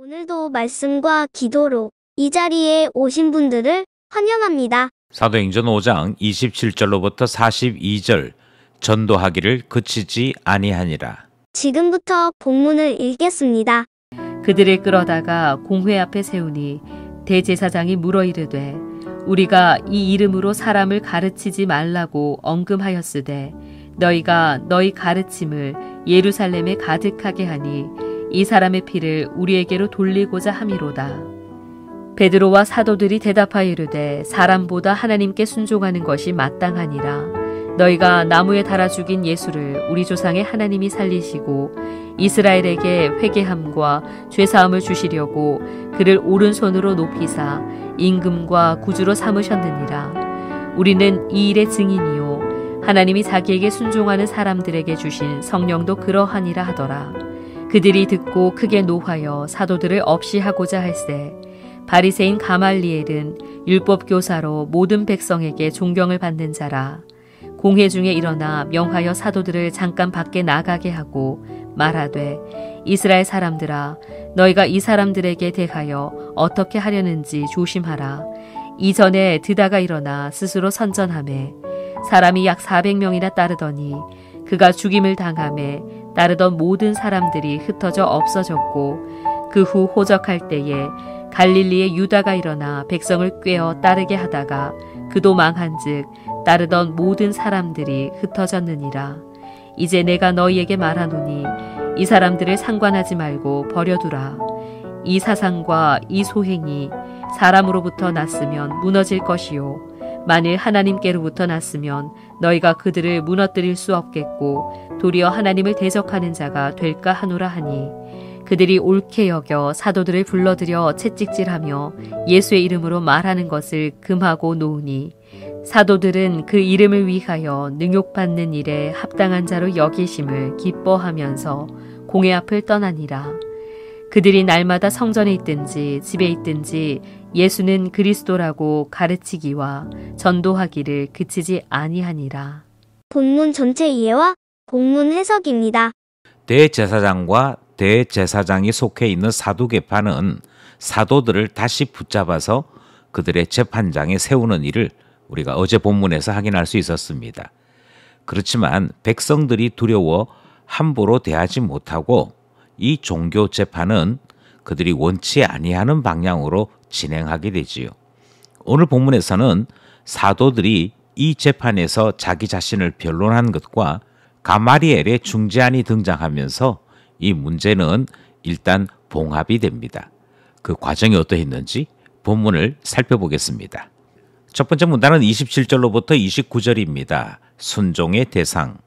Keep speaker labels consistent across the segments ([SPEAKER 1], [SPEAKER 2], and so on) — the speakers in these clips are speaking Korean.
[SPEAKER 1] 오늘도 말씀과 기도로 이 자리에 오신 분들을 환영합니다.
[SPEAKER 2] 사도행전 5장 27절로부터 42절 전도하기를 그치지 아니하니라.
[SPEAKER 1] 지금부터 본문을 읽겠습니다.
[SPEAKER 3] 그들을 끌어다가 공회 앞에 세우니 대제사장이 물어 이르되 우리가 이 이름으로 사람을 가르치지 말라고 언금하였으되 너희가 너희 가르침을 예루살렘에 가득하게 하니 이 사람의 피를 우리에게로 돌리고자 함이로다. 베드로와 사도들이 대답하여 이르되 사람보다 하나님께 순종하는 것이 마땅하니라. 너희가 나무에 달아 죽인 예수를 우리 조상의 하나님이 살리시고 이스라엘에게 회개함과 죄사함을 주시려고 그를 오른손으로 높이사 임금과 구주로 삼으셨느니라. 우리는 이 일의 증인이요 하나님이 자기에게 순종하는 사람들에게 주신 성령도 그러하니라 하더라. 그들이 듣고 크게 노하여 사도들을 없이 하고자 할세 바리새인 가말리엘은 율법 교사로 모든 백성에게 존경을 받는 자라. 공회 중에 일어나 명하여 사도들을 잠깐 밖에 나가게 하고 말하되 이스라엘 사람들아 너희가 이 사람들에게 대하여 어떻게 하려는지 조심하라. 이전에 드다가 일어나 스스로 선전하매 사람이 약 400명이나 따르더니 그가 죽임을 당하매 따르던 모든 사람들이 흩어져 없어졌고 그 후 호적할 때에 갈릴리의 유다가 일어나 백성을 꾀어 따르게 하다가 그도 망한즉 따르던 모든 사람들이 흩어졌느니라. 이제 내가 너희에게 말하노니 이 사람들을 상관하지 말고 버려두라. 이 사상과 이 소행이 사람으로부터 났으면 무너질 것이요 만일 하나님께로부터 났으면 너희가 그들을 무너뜨릴 수 없겠고 도리어 하나님을 대적하는 자가 될까 하노라 하니 그들이 옳게 여겨 사도들을 불러들여 채찍질하며 예수의 이름으로 말하는 것을 금하고 놓으니 사도들은 그 이름을 위하여 능욕받는 일에 합당한 자로 여기심을 기뻐하면서 공회 앞을 떠나니라. 그들이 날마다 성전에 있든지 집에 있든지 예수는 그리스도라고 가르치기와 전도하기를 그치지 아니하니라.
[SPEAKER 1] 본문 전체 이해와 본문 해석입니다.
[SPEAKER 2] 대제사장과 대제사장이 속해 있는 사두개파는 사도들을 다시 붙잡아서 그들의 재판장에 세우는 일을 우리가 어제 본문에서 확인할 수 있었습니다. 그렇지만 백성들이 두려워 함부로 대하지 못하고 이 종교 재판은 그들이 원치 아니하는 방향으로 진행하게 되지요. 오늘 본문에서는 사도들이 이 재판에서 자기 자신을 변론한 것과 가마리엘의 중재안이 등장하면서 이 문제는 일단 봉합이 됩니다. 그 과정이 어떠했는지 본문을 살펴보겠습니다. 첫 번째 문단은 27절로부터 29절입니다. 순종의 대상.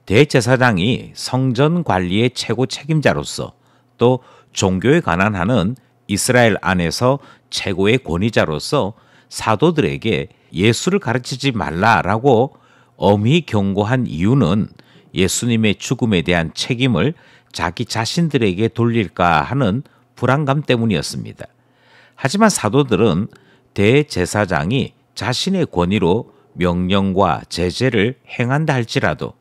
[SPEAKER 2] 대제사장이 성전 관리의 최고 책임자로서 또 종교에 관한 하는 이스라엘 안에서 최고의 권위자로서 사도들에게 예수를 가르치지 말라라고 엄히 경고한 이유는 예수님의 죽음에 대한 책임을 자기 자신들에게 돌릴까 하는 불안감 때문이었습니다. 하지만 사도들은 대제사장이 자신의 권위로 명령과 제재를 행한다 할지라도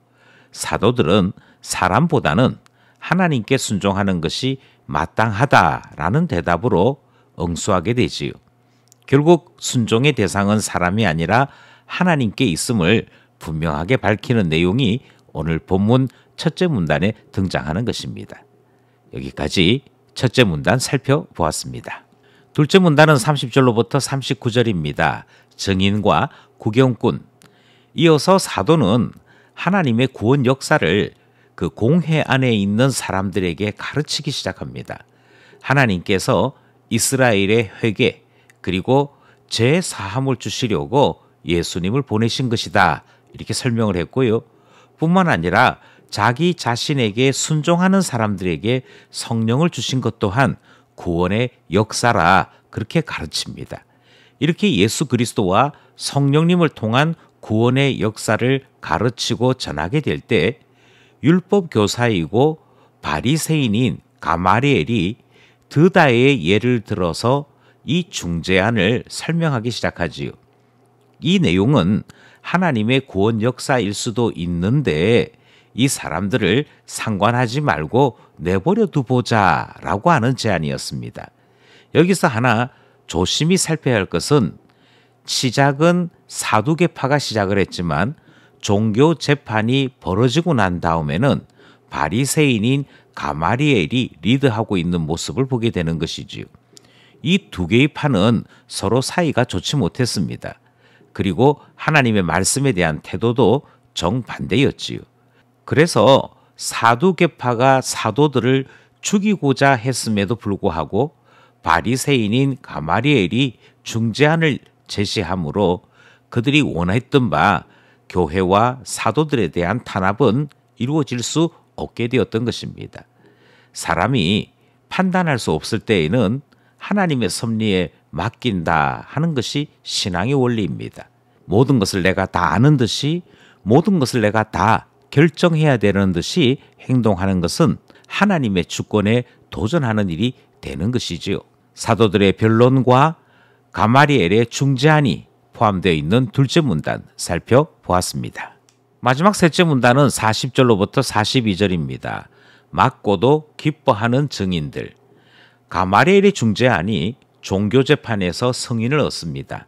[SPEAKER 2] 사도들은 사람보다는 하나님께 순종하는 것이 마땅하다라는 대답으로 응수하게 되지요. 결국 순종의 대상은 사람이 아니라 하나님께 있음을 분명하게 밝히는 내용이 오늘 본문 첫째 문단에 등장하는 것입니다. 여기까지 첫째 문단 살펴보았습니다. 둘째 문단은 30절로부터 39절입니다. 증인과 구경꾼. 이어서 사도는 하나님의 구원 역사를 그 공회 안에 있는 사람들에게 가르치기 시작합니다. 하나님께서 이스라엘의 회개 그리고 죄 사함을 주시려고 예수님을 보내신 것이다. 이렇게 설명을 했고요. 뿐만 아니라 자기 자신에게 순종하는 사람들에게 성령을 주신 것 또한 구원의 역사라 그렇게 가르칩니다. 이렇게 예수 그리스도와 성령님을 통한 구원의 역사를 가르치고 전하게 될 때 율법 교사이고 바리새인인 가마리엘이 드다의 예를 들어서 이 중재안을 설명하기 시작하지요. 이 내용은 하나님의 구원 역사일 수도 있는데 이 사람들을 상관하지 말고 내버려 두보자라고 하는 제안이었습니다. 여기서 하나 조심히 살펴야 할 것은 시작은 사두개파가 시작을 했지만 종교 재판이 벌어지고 난 다음에는 바리새인인 가마리엘이 리드하고 있는 모습을 보게 되는 것이지요. 이 두 개의 파는 서로 사이가 좋지 못했습니다. 그리고 하나님의 말씀에 대한 태도도 정반대였지요. 그래서 사두개파가 사도들을 죽이고자 했음에도 불구하고 바리새인인 가마리엘이 중재안을 제시하므로 그들이 원했던 바 교회와 사도들에 대한 탄압은 이루어질 수 없게 되었던 것입니다. 사람이 판단할 수 없을 때에는 하나님의 섭리에 맡긴다 하는 것이 신앙의 원리입니다. 모든 것을 내가 다 아는 듯이 모든 것을 내가 다 결정해야 되는 듯이 행동하는 것은 하나님의 주권에 도전하는 일이 되는 것이지요. 사도들의 변론과 가마리엘의 중재안이 포함되어 있는 둘째 문단 살펴보았습니다. 마지막 셋째 문단은 40절로부터 42절입니다. 맞고도 기뻐하는 증인들. 가마리엘의 중재안이 종교재판에서 승인을 얻습니다.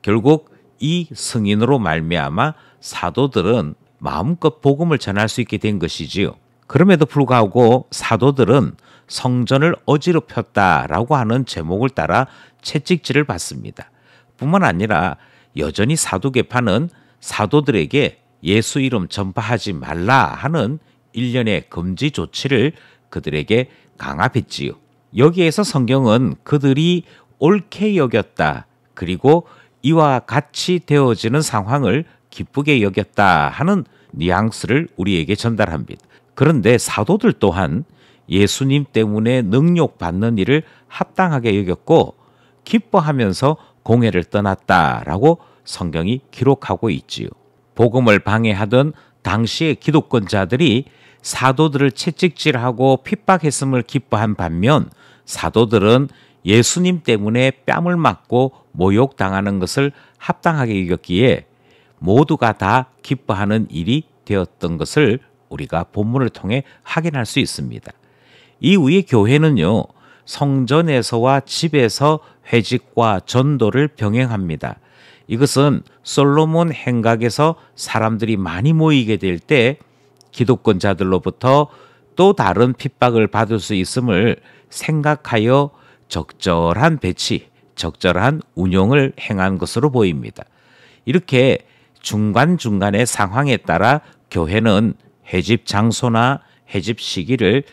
[SPEAKER 2] 결국 이 승인으로 말미암아 사도들은 마음껏 복음을 전할 수 있게 된 것이지요. 그럼에도 불구하고 사도들은 성전을 어지럽혔다라고 하는 제목을 따라 채찍질을 받습니다. 뿐만 아니라 여전히 사두개파는 사도들에게 예수 이름 전파하지 말라 하는 일련의 금지 조치를 그들에게 강압했지요. 여기에서 성경은 그들이 옳게 여겼다, 그리고 이와 같이 되어지는 상황을 기쁘게 여겼다 하는 뉘앙스를 우리에게 전달합니다. 그런데 사도들 또한 예수님 때문에 능욕받는 일을 합당하게 여겼고 기뻐하면서 공회를 떠났다라고 성경이 기록하고 있지요. 복음을 방해하던 당시의 기독권자들이 사도들을 채찍질하고 핍박했음을 기뻐한 반면 사도들은 예수님 때문에 뺨을 맞고 모욕당하는 것을 합당하게 여겼기에 모두가 다 기뻐하는 일이 되었던 것을 우리가 본문을 통해 확인할 수 있습니다. 이후에 교회는요, 성전에서와 집에서 회직과 전도를 병행합니다. 이것은 솔로몬 행각에서 사람들이 많이 모이게 될 때 기독권자들로부터 또 다른 핍박을 받을 수 있음을 생각하여 적절한 배치, 적절한 운용을 행한 것으로 보입니다. 이렇게 중간중간의 상황에 따라 교회는 회집 장소나 회집 시기를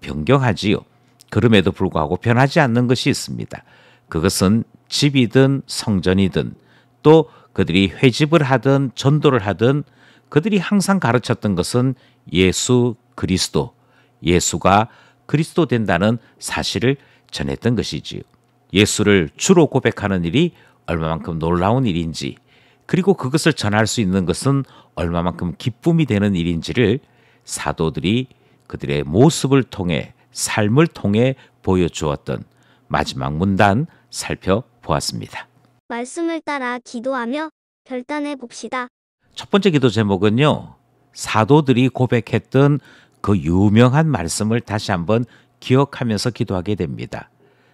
[SPEAKER 2] 변경하지요. 그럼에도 불구하고 변하지 않는 것이 있습니다. 그것은 집이든 성전이든 또 그들이 회집을 하든 전도를 하든 그들이 항상 가르쳤던 것은 예수 그리스도, 예수가 그리스도 된다는 사실을 전했던 것이지요. 예수를 주로 고백하는 일이 얼마만큼 놀라운 일인지, 그리고 그것을 전할 수 있는 것은 얼마만큼 기쁨이 되는 일인지를 사도들이 그들의 모습을 통해, 삶을 통해 보여주었던 마지막 문단 살펴보았습니다.
[SPEAKER 1] 말씀을 따라 기도하며 결단해 봅시다.
[SPEAKER 2] 첫 번째 기도 제목은요, 사도들이 고백했던 그 유명한 말씀을 다시 한번 기억하면서 기도하게 됩니다.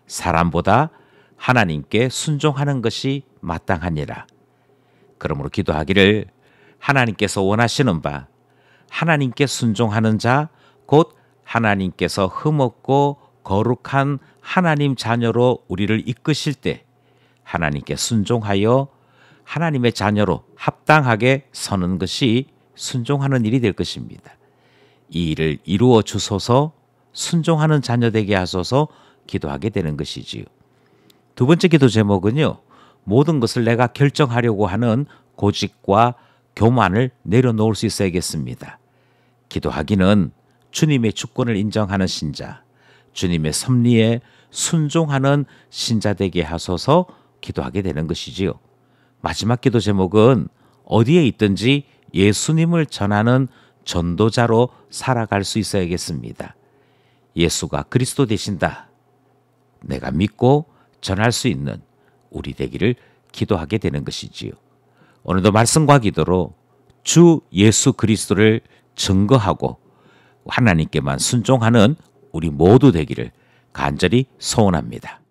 [SPEAKER 2] 사람보다 하나님께 순종하는 것이 마땅하니라. 그러므로 기도하기를 하나님께서 원하시는 바, 하나님께 순종하는 자, 곧 하나님께서 흠없고 거룩한 하나님 자녀로 우리를 이끄실 때 하나님께 순종하여 하나님의 자녀로 합당하게 서는 것이 순종하는 일이 될 것입니다. 이 일을 이루어 주소서, 순종하는 자녀 되게 하소서 기도하게 되는 것이지요. 두 번째 기도 제목은요, 모든 것을 내가 결정하려고 하는 고집과 교만을 내려놓을 수 있어야겠습니다. 기도하기는 주님의 주권을 인정하는 신자, 주님의 섭리에 순종하는 신자 되게 하소서 기도하게 되는 것이지요. 마지막 기도 제목은 어디에 있든지 예수님을 전하는 전도자로 살아갈 수 있어야겠습니다. 예수가 그리스도 되신다. 내가 믿고 전할 수 있는 우리 되기를 기도하게 되는 것이지요. 오늘도 말씀과 기도로 주 예수 그리스도를 증거하고 하나님께만 순종하는 우리 모두 되기를 간절히 소원합니다.